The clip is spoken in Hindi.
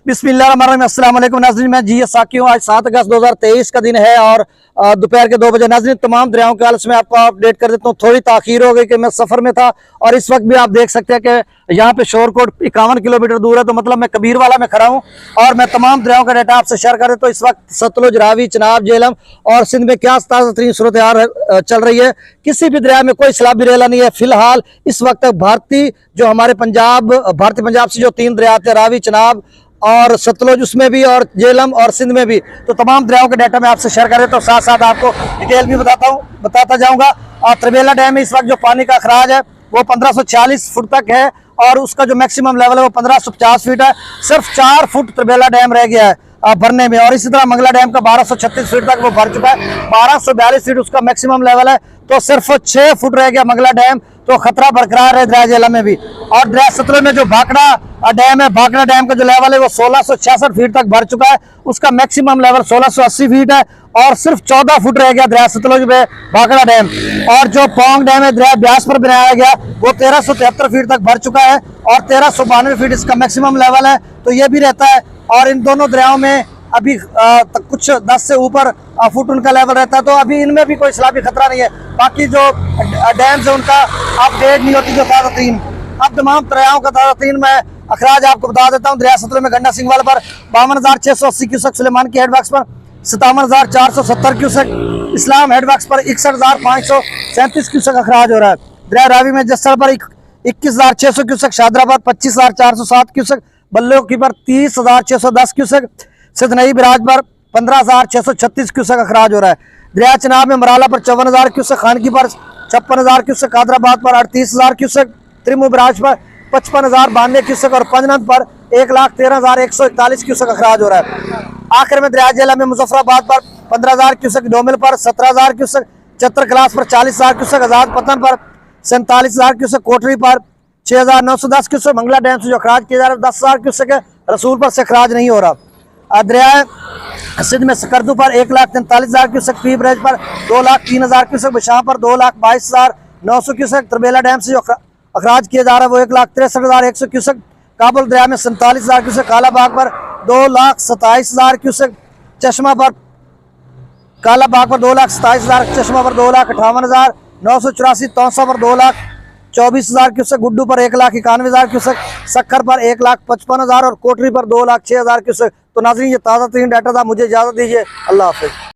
बिस्मिल्लाहिर्रहमानिर्रहीम। अस्सलाम वालेकुम नाज़रीन, मैं जी साकी हूँ। आज 7 अगस्त 2023 का दिन है और दोपहर के 2 बजे नाज़रीन तमाम दरियाओं के हाल से मैं आपको अपडेट कर देता हूँ। थोड़ी ताखीर हो गई कि मैं सफ़र में था और इस वक्त भी आप देख सकते हैं कि यहाँ पे शोरकोट 51 किलोमीटर दूर है, तो मतलब मैं कबीरवाला में खड़ा हूँ और मैं तमाम दरियाओं का डेटा आपसे शेयर कर देता हूँ। इस वक्त सतलुज, रावी, चनाब, झेलम और सिंध में क्या ताज़ा तरीन सूरत हाल चल रही है। किसी भी दरिया में कोई सैलाबी रेला नहीं है फिलहाल इस वक्त। भारतीय जो हमारे भारतीय पंजाब से जो 3 दरिया थे, रावी, चनाब और सतलुज, उसमें भी, और झेलम और सिंध में भी, तो तमाम दरियाओं के डाटा मैं आपसे शेयर कर देता हूँ। साथ साथ आपको डिटेल भी बताता जाऊंगा। और त्रिबेला डैम में इस वक्त जो पानी का अखराज है वो 1546 फुट तक है और उसका जो मैक्सिमम लेवल है वो 1550 फीट है। सिर्फ 4 फुट त्रिबेला डैम रह गया है भरने में। और इसी तरह मंगला डैम का 1236 फीट तक वो भर चुका है, 1242 फीट उसका मैक्सिमम लेवल है। तो सिर्फ 6 फुट रह गया मंगला डैम, तो खतरा बरकरार है दरिया झेलम में भी। और दरिया सतलुज में जो भाखड़ा डैम है, भाखड़ा डैम का जो लेवल है वो 1666 फीट तक भर चुका है, उसका मैक्सिमम लेवल 1680 फीट है और सिर्फ 14 फुट रह गया दरिया सतलुज में भाखड़ा डैम। और जो पोंग डैम है दरिया ब्यास पर बनाया गया वो 1373 फीट तक भर चुका है और 1392 फीट इसका मैक्सिमम लेवल है, तो ये भी रहता है। और इन दोनों दरियाओं में अभी कुछ 10 से ऊपर फुट उनका लेवल रहता है, तो अभी इनमें भी कोई सैलाबी खतरा नहीं है। बाकी जो डैम्स है उनका अपडेट नहीं होती जो ताज़ा तीन। अब तमाम दरियाओं का ताज़ा तीन मैं अखराज आपको बता देता हूँ। दरिया सतलुज में गंडा सिंहवाल पर 52,680 क्यूसेक, सुलेमान की हेडवर्क्स पर 57,470 क्यूसेक, इस्लाम हेडवर्क्स पर 61,537 क्यूसेक अखराज हो रहा है। दरिया रावी में जस्सर पर 21,600 क्यूसेक, शादरा पर 25,407 क्यूसेक, बल्लो की पर 30,610 क्यूसेक, सिद्धनई बिराज पर 15,636 क्यूसेक अखराज हो रहा है। दरिया चनाब में मराला पर 54,000 क्यूसेक, खानगी पर 56,000 क्यूसेक, कादराबाद पर 38,000 क्यूसेक, त्रिमु बिराज पर 55,092 क्यूसेक और पंजनंद पर 1,13,141 क्यूसेक अखराज हो रहा है। आखिर में दरिया झेलम में मुजफ्फराबाद पर 15,000 क्यूसेक, डोमिल पर 17,000 क्यूसेक, चतर क्लास पर 40,000 क्यूसेक, आजाद पतन पर 47,000 क्यूसेक, कोटरी पर 6,910 क्यूसेक, मंगला डैम से जो अखराज किया जा रहा है 10,000 क्यूसेक है, रसूल पर से अखराज नहीं हो रहा। दरिया सिंध में सकरदू पर 1,43,000 क्यूसेक, पी ब्रिज पर 2,03,000 क्यूसेक, बशां पर 2,22,900 क्यूसेक, त्रिबेला डैम से जो अखराज किया जा रहा है वो 1,63,100 क्यूसेक, काबुल दरिया में 47,000 क्यूसेक, कालाबाग पर 2,27,000 क्यूसेक, चश्मा पर कालाबाग पर 2,27,000, चश्मा पर 2,58,984, तौसा पर 2,24,000 क्यूसेक, गुड्डू पर 1,91,000 क्यूसेक, सक्खर पर 1,55,000 और कोटरी पर 2,06,000 क्यूसेक। तो नाज़रीन ये ताज़ा तरीन डाटा था, मुझे इजाज़त दीजिए, अल्लाह हाफ़िज़।